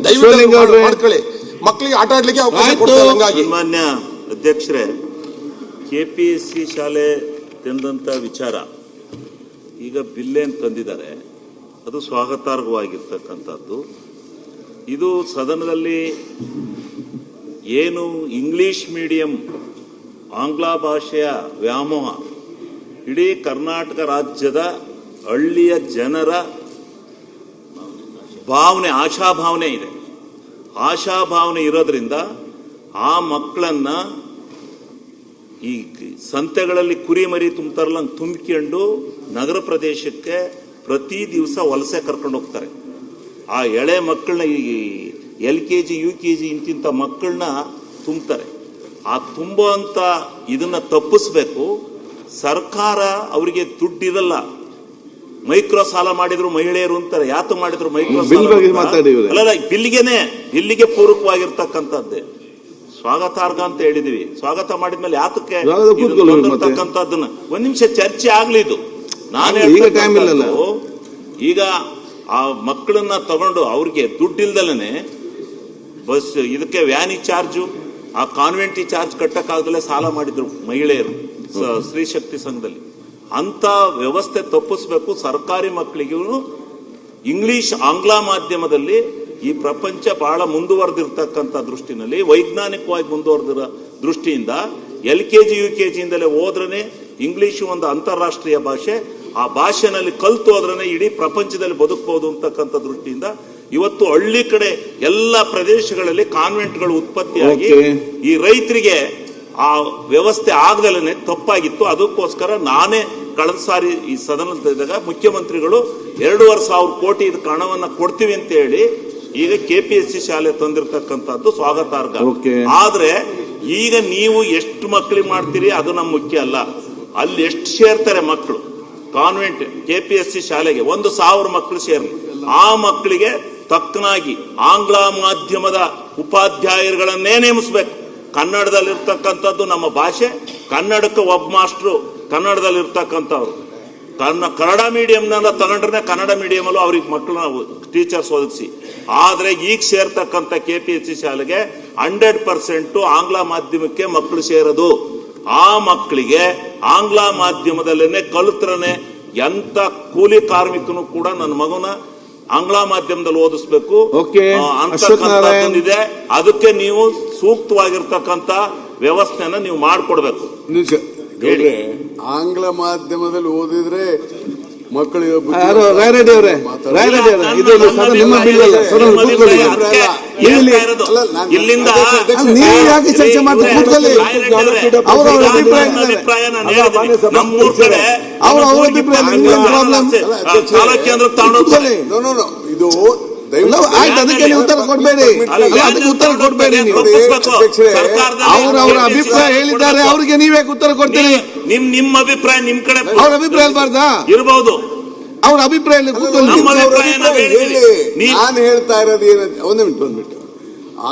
ದಯವಿಟ್ಟು ಮಾಡ್ಕೊಳ್ಳಿ, ಮಕ್ಕಳಿಗೆ ಆಟ ಆಡ್ಲಿಕ್ಕೆ ಅವಕಾಶ ಕೊಡ್ತಾರೆ. ಹಂಗಾಗಿ ಮಾನ್ಯ ಅಧ್ಯಕ್ಷರೇ, KPSC ಶಾಲೆ ತಂದಂತ ವಿಚಾರ ಈಗ ಬಿಲ್ಲೇನು ತಂದಿದ್ದಾರೆ ಅದು ಸ್ವಾಗತಾರ್ಹವಾಗಿರ್ತಕ್ಕಂಥದ್ದು. ಇದು ಸದನದಲ್ಲಿ ಏನು ಇಂಗ್ಲಿಷ್ ಮೀಡಿಯಂ ಆಂಗ್ಲ ಭಾಷೆಯ ವ್ಯಾಮೋಹ ಇಡೀ ಕರ್ನಾಟಕ ರಾಜ್ಯದ ಹಳ್ಳಿಯ ಜನರ ಭಾವನೆ, ಆಶಾಭಾವನೆ ಇದೆ. ಆಶಾಭಾವನೆ ಇರೋದ್ರಿಂದ ಆ ಮಕ್ಕಳನ್ನ ಈ ಸಂತೆಗಳಲ್ಲಿ ಕುರಿ ಮರಿ ತುಂಬ್ತಾರಲ್ಲ ತುಂಬಿಕೊಂಡು ನಗರ ಪ್ರದೇಶಕ್ಕೆ ಪ್ರತಿ ದಿವಸ ವಲಸೆ ಕರ್ಕೊಂಡು ಹೋಗ್ತಾರೆ. ಆ ಎಳೆ ಮಕ್ಕಳನ್ನ ಈ LKG UKG ಇಂತಿಂಥ ಮಕ್ಕಳನ್ನ ತುಂಬ್ತಾರೆ. ಆ ತುಂಬುವಂತ ಇದನ್ನ ತಪ್ಪಿಸ್ಬೇಕು. ಸರ್ಕಾರ ಅವರಿಗೆ ದುಡ್ಡಿರಲ್ಲ. ಮೈಕ್ರೋ ಸಾಲ ಮಾಡಿದ್ರು ಮಹಿಳೆಯರು ಅಂತಾರೆ. ಯಾತು ಮಾಡಿದ್ರು ಮೈಕ್ರೋ ಸಾಲ? ಬಿಲ್ಲಿಗೆ ಪೂರಕವಾಗಿರ್ತಕ್ಕಂಥದ್ದೇ ಸ್ವಾಗತಾರ್ಹ ಅಂತ ಹೇಳಿದೀವಿ. ಸ್ವಾಗತ ಮಾಡಿದ್ಮೇಲೆ ಯಾತಕ್ಕೆ ಬಂದಿರ್ತಕ್ಕಂಥದ್ದನ್ನ ಒಂದ್ ನಿಮಿಷ ಚರ್ಚೆ ಆಗ್ಲಿ. ಇದು ನಾನೇ ಈಗ ಆ ಮಕ್ಕಳನ್ನ ತಗೊಂಡು ಅವ್ರಿಗೆ ದುಡ್ಡಿಲ್ದಲೇ ಬಸ್ ಇದಕ್ಕೆ ವ್ಯಾನಿ ಚಾರ್ಜು, ಆ ಕಾನ್ವೆಂಟಿ ಚಾರ್ಜ್ ಕಟ್ಟಕ್ಕಾಗದಲ್ಲೇ ಸಾಲ ಮಾಡಿದ್ರು ಮಹಿಳೆಯರು ಸ್ತ್ರೀ ಶಕ್ತಿ ಸಂಘದಲ್ಲಿ. ಅಂತ ವ್ಯವಸ್ಥೆ ತಪ್ಪಿಸ್ಬೇಕು. ಸರ್ಕಾರಿ ಮಕ್ಕಳಿಗೂ ಇಂಗ್ಲಿಷ್ ಆಂಗ್ಲ ಮಾಧ್ಯಮದಲ್ಲಿ ಈ ಪ್ರಪಂಚ ಬಹಳ ಮುಂದುವರೆದಿರ್ತಕ್ಕಂಥ ದೃಷ್ಟಿನಲ್ಲಿ, ವೈಜ್ಞಾನಿಕವಾಗಿ ಮುಂದುವರೆದಿರೋ ದೃಷ್ಟಿಯಿಂದ LKG UKG ಇಂದಲೇ ಹೋದ್ರೇ ಇಂಗ್ಲಿಷ್ ಒಂದು ಅಂತಾರಾಷ್ಟ್ರೀಯ ಭಾಷೆ. ಆ ಭಾಷೆನಲ್ಲಿ ಕಲ್ತು ಹೋದ್ರೇ ಇಡೀ ಪ್ರಪಂಚದಲ್ಲಿ ಬದುಕಬಹುದು ಅಂತಕ್ಕಂಥ ದೃಷ್ಟಿಯಿಂದ ಇವತ್ತು ಹಳ್ಳಿ ಕಡೆ ಎಲ್ಲ ಪ್ರದೇಶಗಳಲ್ಲಿ ಕಾನ್ವೆಂಟ್ಗಳು ಉತ್ಪತ್ತಿಯಾಗಿ ಈ ರೈತರಿಗೆ ಆ ವ್ಯವಸ್ಥೆ ಆಗದಲ್ಲೇ ತಪ್ಪಾಗಿತ್ತು. ಅದಕ್ಕೋಸ್ಕರ ನಾನೇ ಕಳೆದ ಸಾರಿ ಈ ಸದನದಾಗ ಮುಖ್ಯಮಂತ್ರಿಗಳು 2,500 ಕೋಟಿ ಇದಕ್ಕೆ ಹಣವನ್ನ ಕೊಡ್ತೀವಿ ಅಂತ ಹೇಳಿ ಈಗ KPSC ಶಾಲೆ ತಂದಿರತಕ್ಕಂಥದ್ದು ಸ್ವಾಗತಾರ್ಹ. ಆದ್ರೆ ಈಗ ನೀವು ಎಷ್ಟು ಮಕ್ಕಳಿಗೆ ಮಾಡ್ತೀರಿ ಅದು ನಮ್ಮ ಮುಖ್ಯ ಅಲ್ಲ. ಅಲ್ಲಿ ಎಷ್ಟು ಸೇರ್ತಾರೆ ಮಕ್ಕಳು ಕಾನ್ವೆಂಟ್ KPSC ಶಾಲೆಗೆ 1,000 ಮಕ್ಕಳು ಸೇರ್ಲಿ. ಆ ಮಕ್ಕಳಿಗೆ ತಕ್ಕನಾಗಿ ಆಂಗ್ಲ ಮಾಧ್ಯಮದ ಉಪಾಧ್ಯಾಯರುಗಳನ್ನೇ ನೇಮಿಸಬೇಕು. ಕನ್ನಡದಲ್ಲಿರ್ತಕ್ಕಂಥದ್ದು ನಮ್ಮ ಭಾಷೆ. ಕನ್ನಡಕ್ಕೆ ಒಬ್ಬ ಮಾಸ್ಟ್ರು ಕನ್ನಡದಲ್ಲಿರ್ತಕ್ಕಂಥವ್ರು. ಕನ್ನಡ ಮೀಡಿಯಂನ ತಗೊಂಡ್ರೆ ಕನ್ನಡ ಮೀಡಿಯಮಲ್ಲೂ ಅವ್ರಿಗೆ ಮಕ್ಕಳನ್ನ ಟೀಚರ್ಸ್ ಒದಗಿಸಿ. ಆದ್ರೆ ಈಗ ಸೇರ್ತಕ್ಕಂಥ KPSC ಶಾಲೆಗೆ 100% ಆಂಗ್ಲ ಮಾಧ್ಯಮಕ್ಕೆ ಮಕ್ಕಳು ಸೇರೋದು. ಆ ಮಕ್ಕಳಿಗೆ ಆಂಗ್ಲ ಮಾಧ್ಯಮದಲ್ಲೇನೆ ಕಲಿತ್ರನೆ ಎಂತ ಕೂಲಿ ಕಾರ್ಮಿಕನು ಕೂಡ ನನ್ನ ಮಗನ ಆಂಗ್ಲ ಮಾಧ್ಯಮದಲ್ಲಿ ಓದಿಸ್ಬೇಕು ಅಂತಕ್ಕಂಥದ್ದಿದೆ. ಅದಕ್ಕೆ ನೀವು ಸೂಕ್ತವಾಗಿರ್ತಕ್ಕಂಥ ವ್ಯವಸ್ಥೆನ ನೀವು ಮಾಡಿಕೊಡ್ಬೇಕು. ಆಂಗ್ಲ ಮಾಧ್ಯಮದಲ್ಲಿ ಓದಿದ್ರೆ ಮಕ್ಕಳಿಗೆ ಇಲ್ಲಿಂದ ನಮ್ಮೂರ್ ಕಡೆ ಕೇಂದ್ರ ಇದು ಅದಕ್ಕೆ ನೀವು ಉತ್ತರ ಕೊಡ್ಬೇಡಿ, ಅದಕ್ಕೆ ಉತ್ತರ ಕೊಡ್ಬೇಡಿ. ಅವ್ರ ಅಭಿಪ್ರಾಯ ಹೇಳಿದ್ದಾರೆ, ಅವ್ರಿಗೆ ನೀವೇ ಉತ್ತರ ಕೊಡ್ತೀರಿ. ನಿಮ್ಮ ಅಭಿಪ್ರಾಯ ನಿಮ್ ಕಡೆ ಅವ್ರ ಅಭಿಪ್ರಾಯ ಇರಬಾರ್ದಾ? ಇರಬಹುದು. ಅವ್ರ ಅಭಿಪ್ರಾಯ ನಾನು ಹೇಳ್ತಾ ಇರೋದು ಏನಂತ ಒಂದು ಮಿನಿಟ್.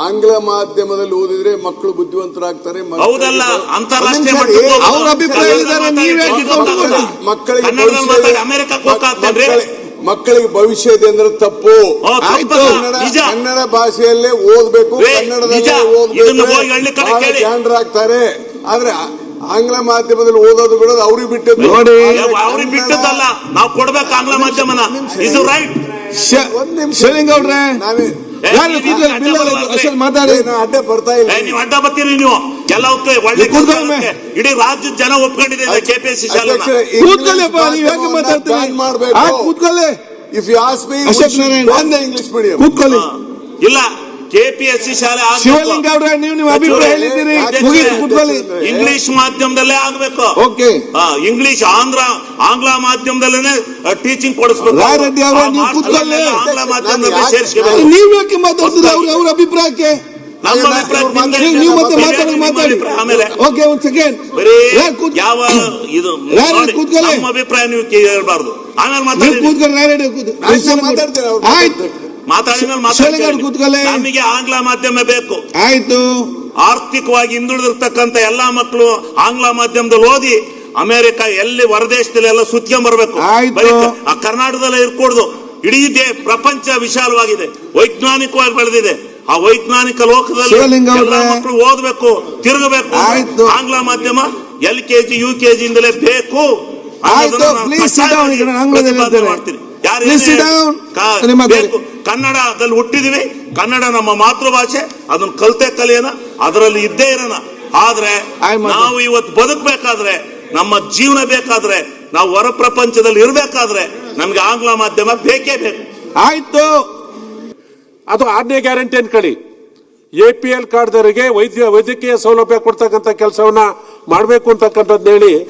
ಆಂಗ್ಲ ಮಾಧ್ಯಮದಲ್ಲಿ ಓದಿದ್ರೆ ಮಕ್ಕಳು ಬುದ್ಧಿವಂತರಾಗ್ತಾರೆ. ಹೌದಲ್ಲ, ಅಂತಾರಾಷ್ಟ್ರೀಯ ಅವ್ರ ಅಭಿಪ್ರಾಯ ಮಕ್ಕಳಿಗೆ ಭವಿಷ್ಯ ಇದೆ ಅಂದ್ರೆ ತಪ್ಪು. ಕನ್ನಡ ಭಾಷೆಯಲ್ಲೇ ಓದ್ಬೇಕು, ಕನ್ನಡದಲ್ಲೇ ಓದ್ಬೇಕು, ಜಾಣರಾಗ್ತಾರೆ. ಆದ್ರೆ ಆಂಗ್ಲ ಮಾಧ್ಯಮದಲ್ಲಿ ಓದೋದು ಬಿಡೋದು ಅವ್ರಿಗೆ ಬಿಟ್ಟದ್ದು. ಅವ್ರಿಗೆ ಬಿಟ್ಟದಲ್ಲ, ನಾವು ಕೊಡ್ಬೇಕು ಆಂಗ್ಲ ಮಾಧ್ಯಮನ. Is right. ಒಂದ್ ನಿಮಿಷ ಶಿವಲಿಂಗೌಡ್ರೆ, ಮಾತಾಡಿ. ಅಡ್ಡ ಬರ್ತಾ ಇಲ್ಲ. ನೀವು ಅಡ್ಡ ಬರ್ತೀರಿ. ನೀವು ಎಲ್ಲ ಇಡೀ ರಾಜ್ಯದ ಜನ ಒಪ್ಕೊಂಡಿದೆ KPSC ಶಾಲೆ. If you ask me English medium ಕೂತ್ಕೊಳ್ಳಿ. ಇಲ್ಲ, KPSC ಶಾಲೆ ಶಿವಲಿಂಗೌಡ್ರೆ, ನೀವು ಅಭಿಪ್ರಾಯ ಹೇಳಿದ್ದೀರಿ. ಇಂಗ್ಲಿಷ್ ಮಾಧ್ಯಮದಲ್ಲೇ ಆಗ್ಬೇಕು. ಓಕೆ, ಇಂಗ್ಲಿಷ್ ಆಂಗ್ಲ ಮಾಧ್ಯಮದಲ್ಲೇ ಟೀಚಿಂಗ್ ಕೊಡಿಸ್ಬೇಕು. ರೆಡ್ಡಿ ಅವರ ನೀವು ಕೂತ್ಕೊಳ್ಳಿ. ಆಂಗ್ಲ ಮಾಧ್ಯಮದಲ್ಲಿ ಸೇರಿಸಬೇಕು. ನೀವು ಯಾಕೆ ಮಾತಾಡ್ತೀರಿ ಅವ್ರ ಅಭಿಪ್ರಾಯಕ್ಕೆ? ನೀವು ಮತ್ತೆ ಮಾತಾಡಿ. ಆಮೇಲೆ ಓಕೆ, ಒಂದ್ ಸೆಕೆಂಡ್. ಯಾವ ಇದು ನಮ್ಮ ಅಭಿಪ್ರಾಯ ನೀವು ಹೇಳ್ಬಾರ್ದು. ಆಮೇಲೆ ನಮಗೆ ಆಂಗ್ಲ ಮಾಧ್ಯಮ ಬೇಕು. ಆಯ್ತು. ಆರ್ಥಿಕವಾಗಿ ಹಿಂದುಳಿದಿರ್ತಕ್ಕಂಥ ಎಲ್ಲಾ ಮಕ್ಕಳು ಆಂಗ್ಲ ಮಾಧ್ಯಮದಲ್ಲಿ ಓದಿ ಅಮೆರಿಕ ಎಲ್ಲಿ ಹೊರದೇಶದಲ್ಲಿ ಎಲ್ಲ ಸುತ್ಕೊಂಡ್ ಬರ್ಬೇಕು. ಕರ್ನಾಟಕದಲ್ಲೇ ಇರ್ಕೊಡ್ದು. ಇಡೀ ಪ್ರಪಂಚ ವಿಶಾಲವಾಗಿದೆ, ವೈಜ್ಞಾನಿಕವಾಗಿ ಬೆಳೆದಿದೆ. ಆ ವೈಜ್ಞಾನಿಕ ಲೋಕದಲ್ಲಿ ಶಿವಲಿಂಗ ಎಲ್ಲ ಅವರೇ, ಮಕ್ಕಳು ಓದಬೇಕು, ತಿರುಗಬೇಕು. ಆಯ್ತು. ಆಂಗ್ಲ ಮಾಧ್ಯಮ LKG UKG ಇಂದಲೇ ಬೇಕು. ಆಯ್ತು, please sit down. ಈಗ ನಾನು ಆಂಗ್ಲದಲ್ಲಿ ಹೇಳ್ತೇನೆ. ಮಾಡ್ತೀನಿ. ಯಾರು Please sit down. ನಿಮ್ಮ ಬೇಕು? ಕನ್ನಡದಲ್ಲಿ ಹುಟ್ಟಿದಿವಿ, ಕನ್ನಡ ನಮ್ಮ ಮಾತೃಭಾಷೆ, ಅದನ್ನ ಕಲ್ತೆ ಕಲಿಯೋಣ, ಅದರಲ್ಲಿ ಇದ್ದೇ ಇರೋಣ. ಆದ್ರೆ ನಾವು ಇವತ್ತು ಬದುಕಬೇಕಾದ್ರೆ, ನಮ್ಮ ಜೀವನ ಬೇಕಾದ್ರೆ, ನಾವು ಹೊರ ಪ್ರಪಂಚದಲ್ಲಿ ಇರಬೇಕಾದ್ರೆ ನಮ್ಗೆ ಆಂಗ್ಲ ಮಾಧ್ಯಮ ಬೇಕೇ ಬೇಕು. ಆಯ್ತು, ಅದು 6ನೇ ಗ್ಯಾರಂಟಿ ಅನ್ಕೊಳ್ಳಿ. APL ಕಾರ್ಡ್ದವರಿಗೆ ವೈದ್ಯಕೀಯ ಸೌಲಭ್ಯ ಕೊಡ್ತಕ್ಕಂಥ ಕೆಲಸವನ್ನ ಮಾಡಬೇಕು ಅಂತಕ್ಕಂಥದ್ದು ಹೇಳಿ